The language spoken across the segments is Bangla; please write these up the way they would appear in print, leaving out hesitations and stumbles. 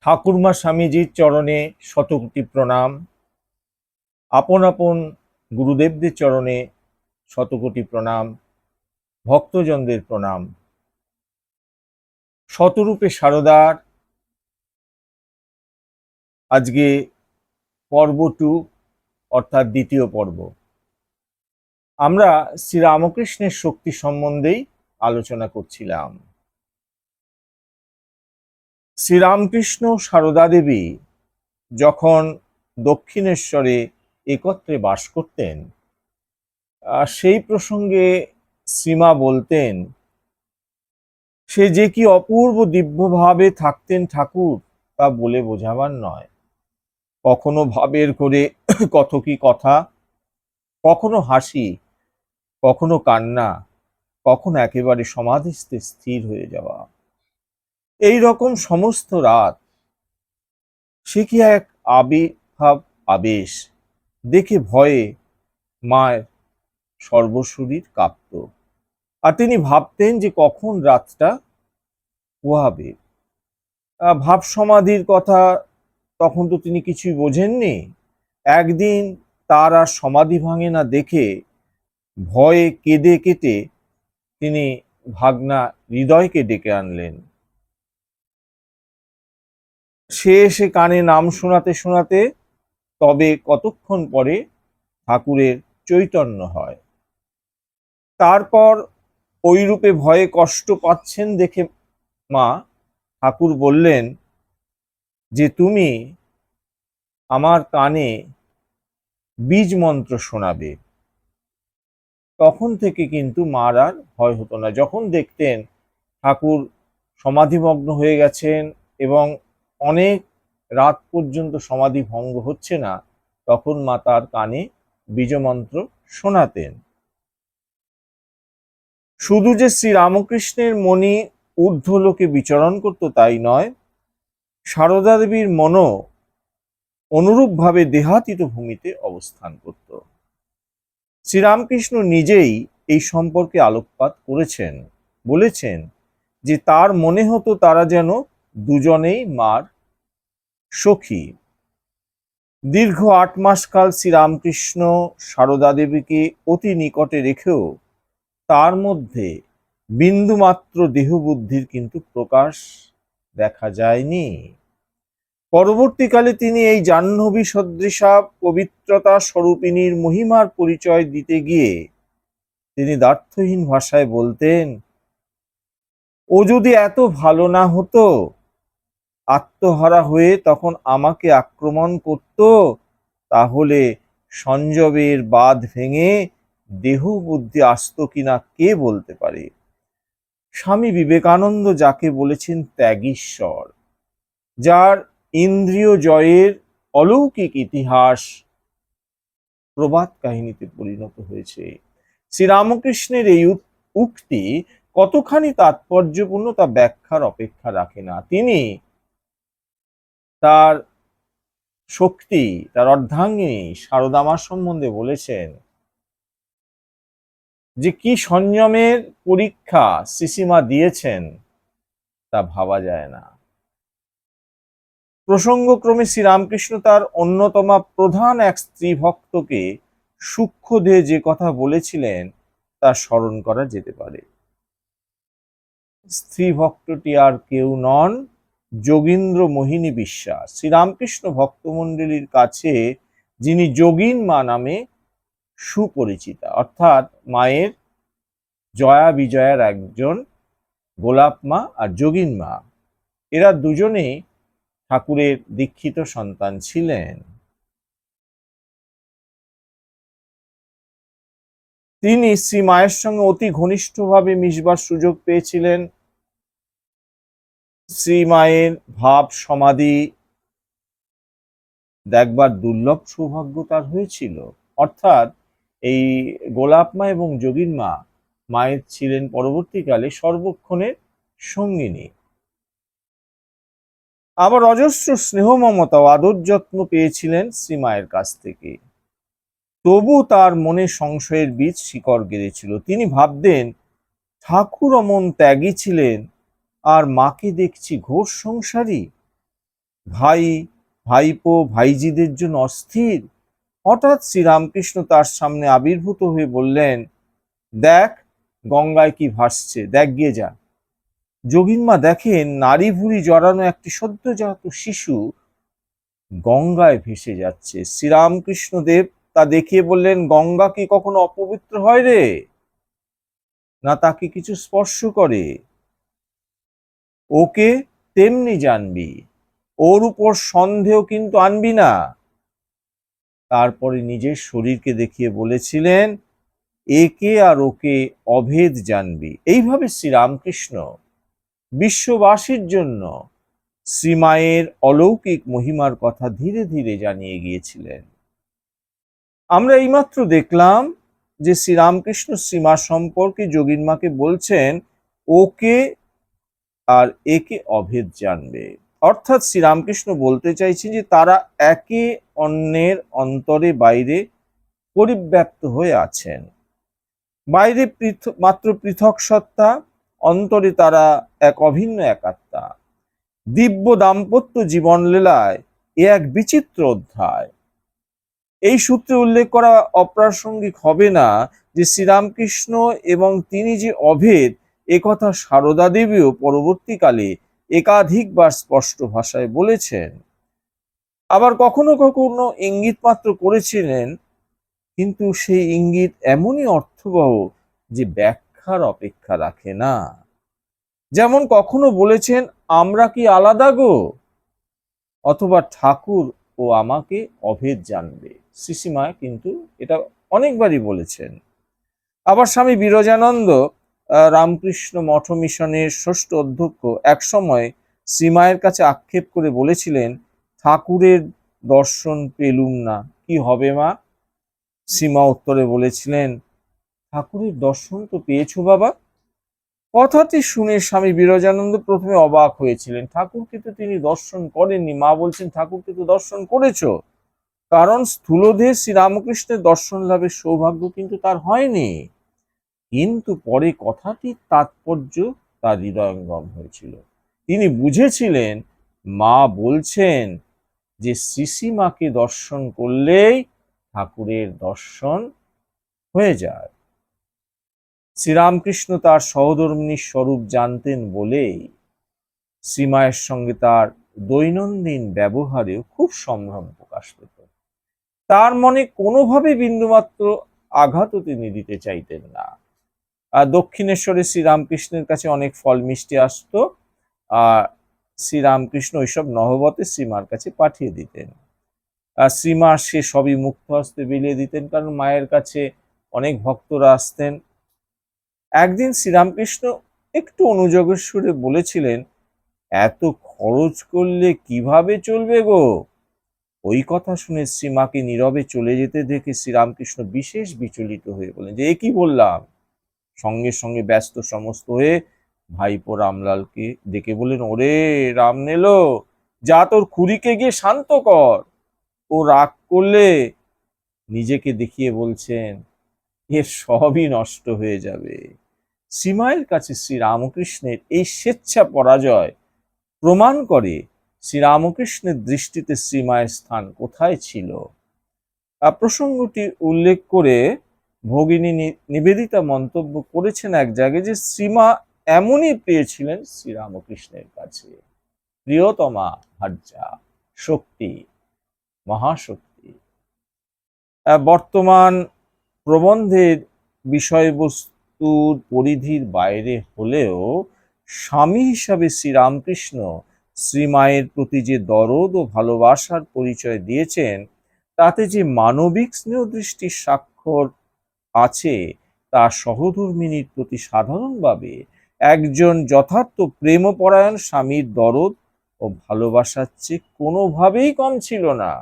ঠাকুরমা স্বামীজির চরণে শতকোটি প্রণাম। আপন আপন গুরুদেবদের চরণে শতকোটি প্রণাম। ভক্তজনদের প্রণাম। শতরূপে সারদার আজকে পর্ব 2 অর্থাৎ দ্বিতীয় পর্ব। আমরা শ্রীরামকৃষ্ণের শক্তি সম্বন্ধেই আলোচনা করছিলাম। শ্রীরামকৃষ্ণ সারদা দেবী যখন দক্ষিণেশ্বরে একত্রে বাস করতেন, সেই প্রসঙ্গে শ্রীমা বলতেন, সে যে কি অপূর্ব দিব্যভাবে থাকতেন ঠাকুর, তা বলে বোঝাবার নয়। কখনো ভাবের করে কত কি কথা, কখনো হাসি, কখনো কান্না, কখনো একেবারে সমাধিস্থে স্থির হয়ে যাওয়া। এই রকম সমস্ত রাত সে কি এক আবির্ভাব আবেশ, দেখে ভয়ে মায়ের সর্বশরীর কাঁপত। আর তিনি ভাবতেন যে কখন রাতটা পোহাবে। ভাব সমাধির কথা তখন তো তিনি কিছুই বোঝেননি। একদিন তার আর সমাধি ভাঙে না দেখে ভয়ে কেঁদে কেটে তিনি ভাগনা হৃদয়কে ডেকে আনলেন। সে এসে কানে নাম শোনাতে শোনাতে তবে কতক্ষণ পরে ঠাকুরের চৈতন্য হয়। তারপর ওই রূপে ভয়ে কষ্ট পাচ্ছেন দেখে মা ঠাকুর বললেন যে তুমি আমার কানে বীজ মন্ত্র শোনাবে। তখন থেকে কিন্তু মার আর ভয় হতো না। যখন দেখতেন ঠাকুর সমাধিমগ্ন হয়ে গেছেন এবং অনেক রাত পর্যন্ত সমাধি ভঙ্গ হচ্ছে না, তখন মা তার কানে বীজমন্ত্র শোনাতেন। শুধু যে শ্রীরামকৃষ্ণের মণি ঊর্ধ্বলোকে বিচরণ করত তাই নয়, সারদা দেবীর মনও অনুরূপভাবে দেহাতীত ভূমিতে অবস্থান করত। শ্রীরামকৃষ্ণ নিজেই এই সম্পর্কে আলোকপাত করেছেন, বলেছেন যে তার মনে হতো তারা যেন দুজনেই মার সখী। দীর্ঘ 8 মাস কাল শ্রীরামকৃষ্ণ সারদা দেবীকে অতি নিকটে রেখেও তার মধ্যে বিন্দুমাত্র দেহবুদ্ধির কিন্তু প্রকাশ দেখা যায়নি। পরবর্তীকালে তিনি এই জাহ্নবী সদৃশা পবিত্রতা স্বরূপিণীর মহিমার পরিচয় দিতে গিয়ে তিনি দ্ব্যর্থহীন ভাষায় বলতেন, ও যদি এত ভালো না হতো, আত্মহারা হয়ে তখন আমাকে আক্রমণ করত, তাহলে সঞ্জবের বাঁধ ভেঙে দেহ বুদ্ধি আসত কিনা কে বলতে পারে। স্বামী বিবেকানন্দ যাকে বলেছেন ত্যাগীশ্বর, যার ইন্দ্রিয় জয়ের অলৌকিক ইতিহাস প্রবাদ কাহিনীতে পরিণত হয়েছে, শ্রীরামকৃষ্ণের এই উক্তি কতখানি তাৎপর্যপূর্ণ তা ব্যাখ্যার অপেক্ষা রাখে না। তিনি তার শক্তি, তার অর্ধাঙ্গিনী সারদা মা সম্বন্ধে বলেছেন যে কি সংযমের পরীক্ষা শ্রীশ্রীমা দিয়েছেন তা ভাবা যায় না। প্রসঙ্গক্রমে শ্রীরামকৃষ্ণ তার অন্যতমা প্রধান এক স্ত্রী ভক্তকে সূক্ষ্ম দেহে যে কথা বলেছিলেন তা স্মরণ করা যেতে পারে। স্ত্রী ভক্তটি আর কেউ নন, যোগীন্দ্র মোহিনী বিশ্বাস। শ্রীরামকৃষ্ণ ভক্তমণ্ডলীর কাছে যিনি যোগীন মা নামে সুপরিচিতা, অর্থাৎ মায়ের জয়া বিজয়ার একজন গোলাপ মা আর যোগীন মা, এরা দুজনেই ঠাকুরের দীক্ষিত সন্তান ছিলেন। তিনি শ্রী মায়ের সঙ্গে অতি ঘনিষ্ঠভাবে মিশবার সুযোগ পেয়েছিলেন। শ্রী মায়ের ভাব সমাধি দেখবার দুর্লভ সৌভাগ্য তার হয়েছিল। অর্থাৎ এই গোলাপ মা এবং যোগীন মা মায়ের ছিলেন পরবর্তীকালে সর্বক্ষণের সঙ্গিনী। আবার অজস্র স্নেহ মমতা ও আদর যত্ন পেয়েছিলেন শ্রী মায়ের কাছ থেকে। তবু তার মনে সংশয়ের বীজ শিকড় গেড়েছিল। তিনি ভাবতেন ঠাকুর অমন ত্যাগী ছিলেন আর মাকে দেখছি ঘোর সংসারী। ভাই, ভাইপো, ভাইজিদের জন্য অস্থির। হঠাৎ শ্রীরামকৃষ্ণ তার সামনে আবির্ভূত হয়ে বললেন, দেখ গঙ্গায় কি ভাসছে, দেখ গিয়ে যা। যোগীনমা দেখেন নারী ভুঁড়ি জড়ানো একটি সদ্যজাত শিশু গঙ্গায় ভেসে যাচ্ছে। শ্রীরামকৃষ্ণ দেব তা দেখিয়ে বললেন, গঙ্গা কি কখনো অপবিত্র হয় রে? না তাকে কিছু স্পর্শ করে? ওকে তেমনি জানবি, ওর উপর সন্দেহ কিন্তু আনবি না। তারপরে নিজের শরীরকে দেখিয়ে বলেছিলেন, একে আর ওকে অভেদ জানবি। এইভাবে শ্রীরামকৃষ্ণ বিশ্ববাসীর জন্য শ্রীমায়ের অলৌকিক মহিমার কথা ধীরে ধীরে জানিয়ে গিয়েছিলেন। আমরা এইমাত্র দেখলাম যে শ্রীরামকৃষ্ণ শ্রীমা সম্পর্কে যোগীনমাকে বলছেন, ওকে আর একে অভেদ জানবে। অর্থাৎ শ্রীরামকৃষ্ণ বলতে চাইছেন যে তারা একে অন্যের অন্তরে বাইরে পরিব্যাপ্ত হয়ে আছেন। বাইরে মাত্র পৃথক সত্তা, অন্তরে তারা এক অভিন্ন একাত্মা। দিব্য দাম্পত্য জীবনলীলায় এ এক বিচিত্র অধ্যায়। এই সূত্রে উল্লেখ করা অপ্রাসঙ্গিক হবে না যে শ্রীরামকৃষ্ণ এবং তিনি যে অভেদ, একথা সারদা দেবীও পরবর্তীকালে একাধিকবার স্পষ্ট ভাষায় বলেছেন। আবার কখনো কখনো ইঙ্গিত মাত্র করেছিলেন, কিন্তু সেই ইঙ্গিত এমনই অর্থবহ যে ব্যাখ্যার অপেক্ষা রাখে না। যেমন কখনো বলেছেন, আমরা কি আলাদা গো, অথবা ঠাকুর ও আমাকে অভেদ জানবে। শ্রীশ্রীমা কিন্তু এটা অনেকবারই বলেছেন। আবার স্বামী বিরজানন্দ রামকৃষ্ণ মঠ মিশনের ষষ্ঠ অধ্যক্ষ এক সময় শ্রীমায়ের কাছে আক্ষেপ করে বলেছিলেন, ঠাকুরের দর্শন পেলুম না, কি হবে মা? শ্রীমা উত্তরে বলেছিলেন, ঠাকুরের দর্শন তো পেয়েছো বাবা। কথাটি শুনে স্বামী বিরজানন্দ প্রথমে অবাক হয়েছিলেন। ঠাকুরকে তো তিনি দর্শন করেননি। মা বলছেন, ঠাকুরকে তো দর্শন করেছো। কারণ স্থূলদেহে শ্রীরামকৃষ্ণের দর্শন লাভের সৌভাগ্য কিন্তু তার হয়নি। কিন্তু পরে কথাটির তাৎপর্য তার হৃদয়ঙ্গম হয়েছিল। তিনি বুঝেছিলেন মা বলছেন যে শ্রীশ্রীমাকে দর্শন করলেই ঠাকুরের দর্শন হয়ে যায়। শ্রীরামকৃষ্ণ তার সহধর্মিণীর স্বরূপ জানতেন বলেই শ্রীমায়ের সঙ্গে তার দৈনন্দিন ব্যবহারেও খুব সম্ভ্রম প্রকাশ পেত। তার মনে কোনোভাবে বিন্দুমাত্র আঘাতও তিনি দিতে চাইতেন না। দক্ষিণেশ্বরে শ্রীরামকৃষ্ণের কাছে অনেক ফল মিষ্টি আসতো, আর শ্রীরামকৃষ্ণ ওইসব নহবতে শ্রীমার কাছে পাঠিয়ে দিতেন। শ্রীমা সে সবই মুক্ত হস্তে বিলিয়ে দিতেন, কারণ মায়ের কাছে অনেক ভক্তরা আসতেন। একদিন শ্রীরামকৃষ্ণ একটু অনুযোগের সুরে বলেছিলেন, এত খরচ করলে কিভাবে চলবে গো? ওই কথা শুনে শ্রীমাকে নীরবে চলে যেতে দেখে শ্রীরামকৃষ্ণ বিশেষ বিচলিত হয়ে বলেন যে, এ কি বললাম? সঙ্গে সঙ্গে ব্যস্ত সমস্ত হয়ে ভাইপো রামলালকে ডেকে বললেন, ওরে রাম নেলো, যা তোর খুড়িকে গিয়ে শান্ত কর। ও রাগ করলে নিজেকে দেখিয়ে বলছেন, এর সবই নষ্ট হয়ে যাবে। শ্রীমায়ের কাছে শ্রীরামকৃষ্ণের এই স্বেচ্ছা পরাজয় প্রমাণ করে শ্রীরামকৃষ্ণের দৃষ্টিতে শ্রীমায়ের স্থান কোথায় ছিল। প্রসঙ্গটি উল্লেখ করে ভগিনী নিবেদিতা মন্তব্য করেছেন এক জায়গায় যে শ্রীমা এমনই প্রিয় ছিলেন শ্রীরামকৃষ্ণের কাছে। প্রিয়তমা ভার্যা, শক্তি, মহাশক্তি। বর্তমান প্রবন্ধের বিষয়বস্তুর পরিধির বাইরে হলেও স্বামী হিসাবে শ্রীরামকৃষ্ণ শ্রীমায়ের প্রতি যে দরদ ও ভালোবাসার পরিচয় দিয়েছেন, তাতে যে মানবিক স্নেহ দৃষ্টির স্বাক্ষর আছে, তা সহধর্মিণীর প্রতি সাধারণভাবে একজন যথার্থ প্রেমপরায়ণ স্বামীর দরদ ও ভালোবাসার চেয়ে কোনোভাবেই কম ছিল না।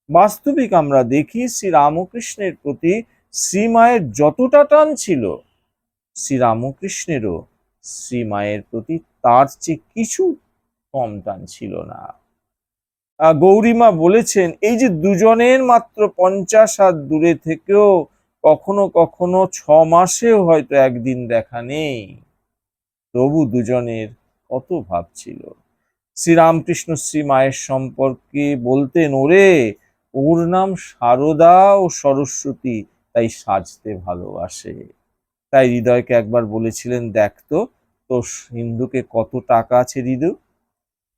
বাস্তবিক আমরা দেখি শ্রীরামকৃষ্ণের প্রতি শ্রীমায়ের যতটা টান ছিল, শ্রীরামকৃষ্ণেরও শ্রীমায়ের প্রতি তার চেয়ে কিছু কম টান ছিল না। গৌরীমা বলেছেন, এই যে দুজনের মাত্র 50 হাত দূরে থেকেও কখনো কখনো 6 মাসেও হয়তো একদিন দেখা নেই, তবু দুজনের কত ভাব ছিল। শ্রীরামকৃষ্ণ শ্রী মায়ের সম্পর্কে বলতেন, ওরে ওর নাম সারদা ও সরস্বতী, তাই সাজতে ভালোবাসে। তাই হৃদয়কে একবার বলেছিলেন, দেখ তো তোর সিন্ধুকে কত টাকা আছে হৃদু,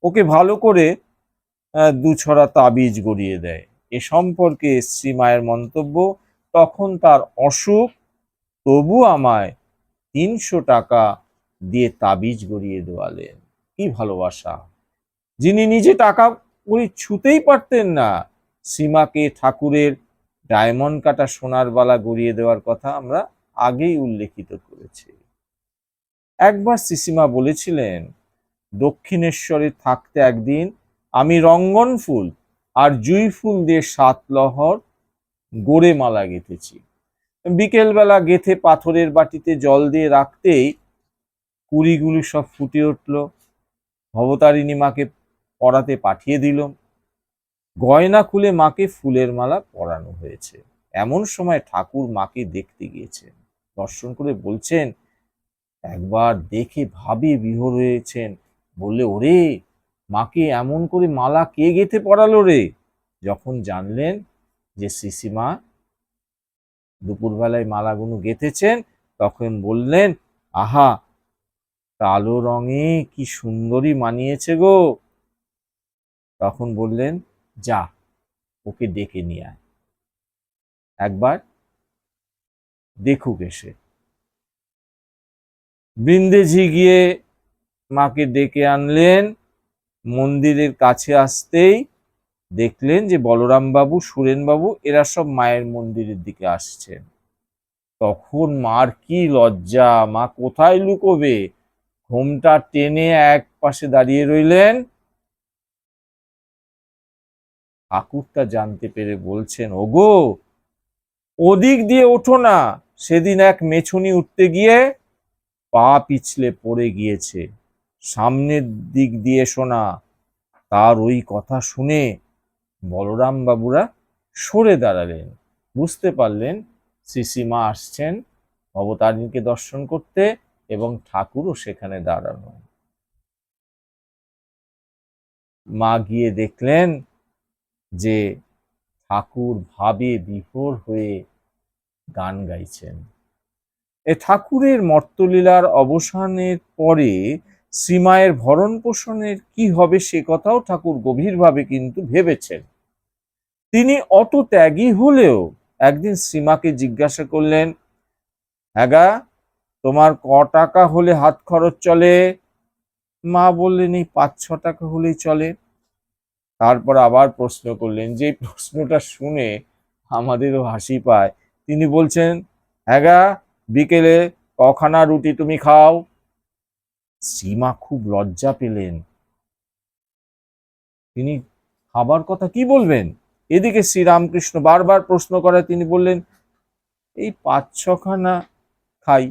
ওকে ভালো করে দু ছড়া তাবিজ গড়িয়ে দেয়। এ সম্পর্কে শ্রী মায়ের মন্তব্য, তখন তার অসুখ, তবু আমায় ৩০০ টাকা দিয়ে তাবিজ গড়িয়ে দেওয়ালেন। কি ভালোবাসা! যিনি নিজে টাকা কড়ি ছুঁতেই পারতেন না, সীমাকে ঠাকুরের ডায়মন্ড কাটা সোনার বালা গড়িয়ে দেওয়ার কথা আমরা আগেই উল্লেখিত করেছি। একবার শ্রীসীমা বলেছিলেন, দক্ষিণেশ্বরে থাকতে একদিন আমি রঙ্গন ফুল আর জুঁই ফুল দিয়ে ৭ লহর গড়ে মালা গেঁথেছি। বিকেলবেলা গেঁথে পাথরের বাটিতে জল দিয়ে রাখতেই কুড়িগুলি সব ফুটে উঠল। ভবতারিণী মাকে পরাতে পাঠিয়ে দিল। গয়না খুলে মাকে ফুলের মালা পরানো হয়েছে। এমন সময় ঠাকুর মাকে দেখতে গিয়েছেন। দর্শন করে বলছেন, একবার দেখে ভাবে বিহ্বল হয়েছেন। বললে, ওরে মাকে এমন করে মালা কে গেঁথে পরালো রে? যখন জানলেন যে শ্রীসীমা দুপুরবেলায় মালাগুলো গেঁথেছেন, তখন বললেন, আহা, কালো রঙে কি সুন্দরী মানিয়েছে গো। তখন বললেন, যা ওকে ডেকে নিয়ে আয়, একবার দেখুক এসে। বৃন্দেজি গিয়ে মাকে ডেকে আনলেন। মন্দিরের কাছে আসতেই দেখলেন যে বলরাম বাবু, সুরেন বাবু এরা সব মায়ের মন্দিরের দিকে আসছেন। তখন মার কি লজ্জা, মা কোথায় লুকোবে, ঘোমটা টেনে এক পাশে দাঁড়িয়ে রইলেন। ঠাকুরটা জানতে পেরে বলছেন, ওগো ওদিক দিয়ে ওঠো না, সেদিন এক মেছুনি উঠতে গিয়ে পা পিছলে পড়ে গিয়েছে, সামনের দিক দিয়ে এসো না। তার ওই কথা শুনে বলরাম বাবুরা সরে দাঁড়ালেন। বুঝতে পারলেন শ্রীসীমা আসছেন অবতারিণীকে দর্শন করতে, এবং ঠাকুরও সেখানে দাঁড়ানো। মা গিয়ে দেখলেন যে ঠাকুর ভাবে বিভোর হয়ে গান গাইছেন। এ ঠাকুরের মর্তলীলার অবসানের পরে শ্রীমায়ের ভরণ পোষণের কি হবে সে কথাও ঠাকুর গভীরভাবে কিন্তু ভেবেছেন। তিনি অত ত্যাগী হলেও একদিন শ্রীমাকে জিজ্ঞাসা করলেন, হ্যাঁ, তোমার ক টাকা হলে হাত খরচ চলে? মা বললেন, এই ৫-৬ টাকা হলেই চলে। তারপর আবার প্রশ্ন করলেন, যে প্রশ্নটা শুনে আমাদেরও হাসি পায়। তিনি বলছেন, হ্যাঁ, বিকেলে কখানা রুটি তুমি খাও? শ্রীমা খুব লজ্জা পেলেন। তিনি খাবার কথা কি বলবেন? এদিকে শ্রীরামকৃষ্ণ বারবার প্রশ্ন করায় তিনি বললেন, এই ৫-৬খানা খাই।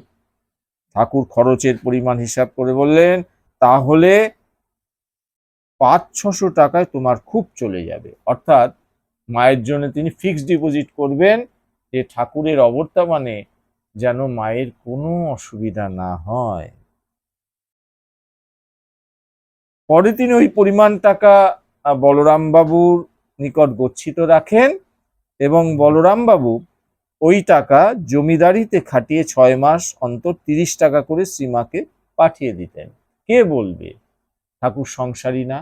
ঠাকুর খরচের পরিমাণ হিসাব করে বললেন, তাহলে ৫-৬০০ টাকায় তোমার খুব চলে যাবে। অর্থাৎ মায়ের জন্য তিনি ফিক্সড ডিপোজিট করবেন, যে ঠাকুরের অবর্তমানে যেন মায়ের কোনো অসুবিধা না হয়। পরে তিনি ওই পরিমাণ টাকা বলরাম বাবুর নিকট গচ্ছিত রাখেন, এবং বলরাম বাবু ওই টাকা জমিদারিতে খাটিয়ে ৬ মাস অন্তর ৩০ টাকা করে শ্রীমাকে পাঠিয়ে দিতেন। কে বলবে ঠাকুর সংসারী না?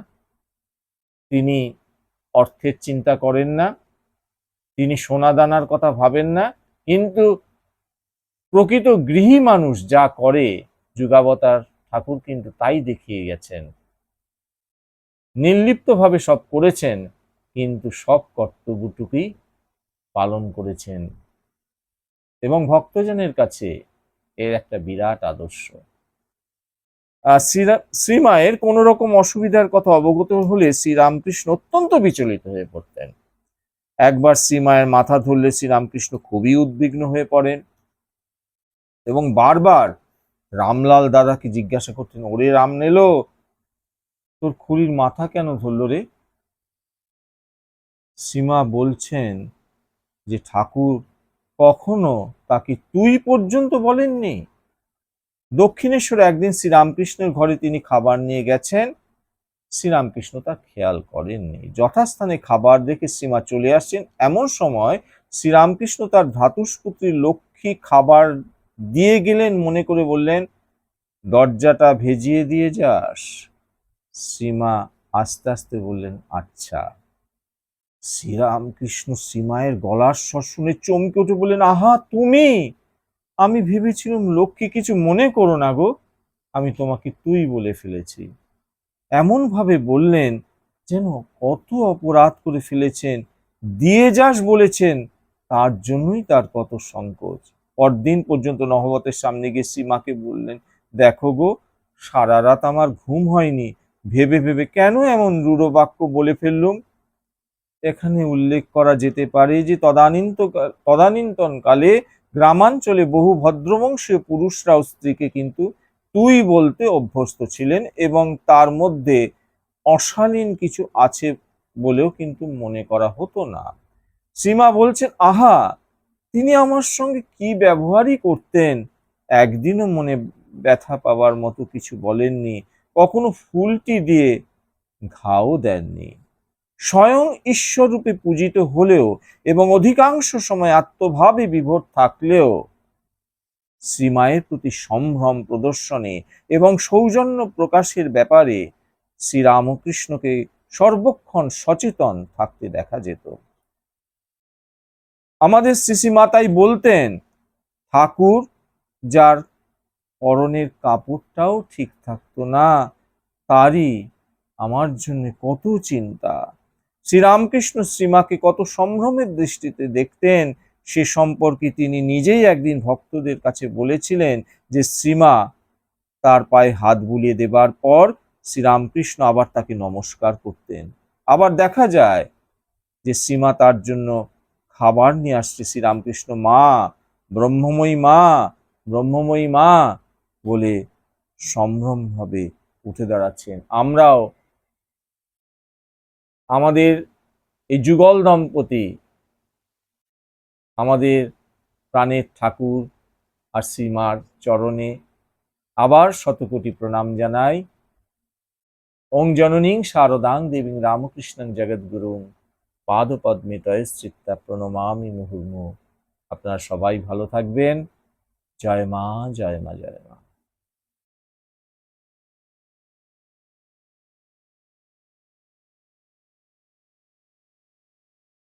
তিনি অর্থের চিন্তা করেন না, তিনি সোনা দানার কথা ভাবেন না, কিন্তু প্রকৃত গৃহী মানুষ যা করে যুগাবতার ঠাকুর কিন্তু তাই দেখিয়ে গেছেন। নির্লিপ্তভাবে সব করেছেন, কিন্তু সব কর্তব্যটুকুই পালন করেছেন, এবং ভক্তজনের কাছে এর একটা বিরাট আদর্শ। শ্রীমায়ের কোন রকম অসুবিধার কথা অবগত হলে শ্রীরামকৃষ্ণ অত্যন্ত বিচলিত হয়ে পড়তেন। একবার শ্রীমায়ের মাথা ধরলে শ্রীরামকৃষ্ণ খুবই উদ্বিগ্ন হয়ে পড়েন, এবং বারবার রামলাল দাদাকে জিজ্ঞাসা করতেন, ওরে রাম নেলো, তোর খুড়ির মাথা কেন ধরল রে? শ্রীমা বলছেন যে ঠাকুর কখনো তাকে তুই পর্যন্ত বলেননি। দক্ষিণেশ্বরে একদিন শ্রীরামকৃষ্ণের ঘরে তিনি খাবার নিয়ে গেছেন, শ্রীরামকৃষ্ণ তা খেয়াল করেননি। যথাস্থানে খাবার দেখে সীমা চলে আসছেন, এমন সময় শ্রীরামকৃষ্ণ তার ভ্রাতুষ্পুত্রী লক্ষ্মী খাবার দিয়ে গেলেন, মনে করে বললেন, দরজাটা ভেজিয়ে দিয়ে যাস। সীমা আস্তে আস্তে বললেন, আচ্ছা। শ্রীরামকৃষ্ণ সীমায়ের গলার স্বর শুনে চমকে উঠে বললেন, আহা তুমি! আমি ভেবেছিলাম লক্ষ্মী, কিছু মনে করো না গো, আমি তোমাকে তুই বলে ফেলেছি। এমন ভাবে বললেন যেন কত অপরাধ করে ফেলেছেন, দিয়ে যাস বলেছেন, তার জন্যই তার কত সংকোচ। পরদিন পর্যন্ত নহবতের সামনে গিয়ে সীমাকে বললেন, দেখো গো, সারা রাত আমার ঘুম হয়নি, ভেবে ভেবে কেন এমন রূঢ় বাক্য বলে ফেললুম। এখানে উল্লেখ করা যেতে পারে যে তদানীন্তন কালে গ্রামাঞ্চলে বহু ভদ্রবংশীয় পুরুষরাও স্ত্রীকে কিন্তু তুই বলতে অভ্যস্ত ছিলেন, এবং তার মধ্যে অশালীন কিছু আছে বলেও কিন্তু মনে করা হতো না। সীমা বলছেন, আহা, তিনি আমার সঙ্গে কি ব্যবহারই করতেন, একদিনও মনে ব্যথা পাওয়ার মতো কিছু বলেননি, কখনো ফুলটি দিয়ে ঘাও দেননি। স্বয়ং ঈশ্বররূপে পূজিত হলেও এবং অধিকাংশ সময় আত্মভাবে বিভোর থাকলেও শ্রীমায়ের প্রতি সম্ভ্রম প্রদর্শনে এবং সৌজন্য প্রকাশের ব্যাপারে শ্রীরামকৃষ্ণকে সর্বক্ষণ সচেতন থাকতে দেখা যেত। আমাদের শ্রীশ্রীমাতাই বলতেন, ঠাকুর যার পরনের কাপড়টাও ঠিক থাকতো না, তারই আমার জন্য কত চিন্তা। শ্রীরামকৃষ্ণ শ্রীমাকে কত সম্ভ্রমের দৃষ্টিতে দেখতেন সে সম্পর্কে তিনি নিজেই একদিন ভক্তদের কাছে বলেছিলেন যে শ্রীমা তার পায়ে হাত বুলিয়ে দেবার পর শ্রীরামকৃষ্ণ আবার তাকে নমস্কার করতেন। আবার দেখা যায় যে শ্রীমা তার জন্য খাবার নিয়ে আসছে, শ্রীরামকৃষ্ণ মা, ব্রহ্মময়ী মা, ব্রহ্মময়ী মা বলে সম্ভ্রমভাবে উঠে দাঁড়াচ্ছেন। আমরাও আমাদের এই যুগল দম্পতি, আমাদের প্রাণের ঠাকুর আর শ্রীমার চরণে আবার শতকোটি প্রণাম জানাই। ওং জননীং শারদাং দেবীং রামকৃষ্ণং জগদ্গুরুং পাদপদ্মে তয়শ্চিত্তা প্রণমামি মুহুর্মুহু। আপনারা সবাই ভালো থাকবেন। জয় মা, জয় মা, জয় মা।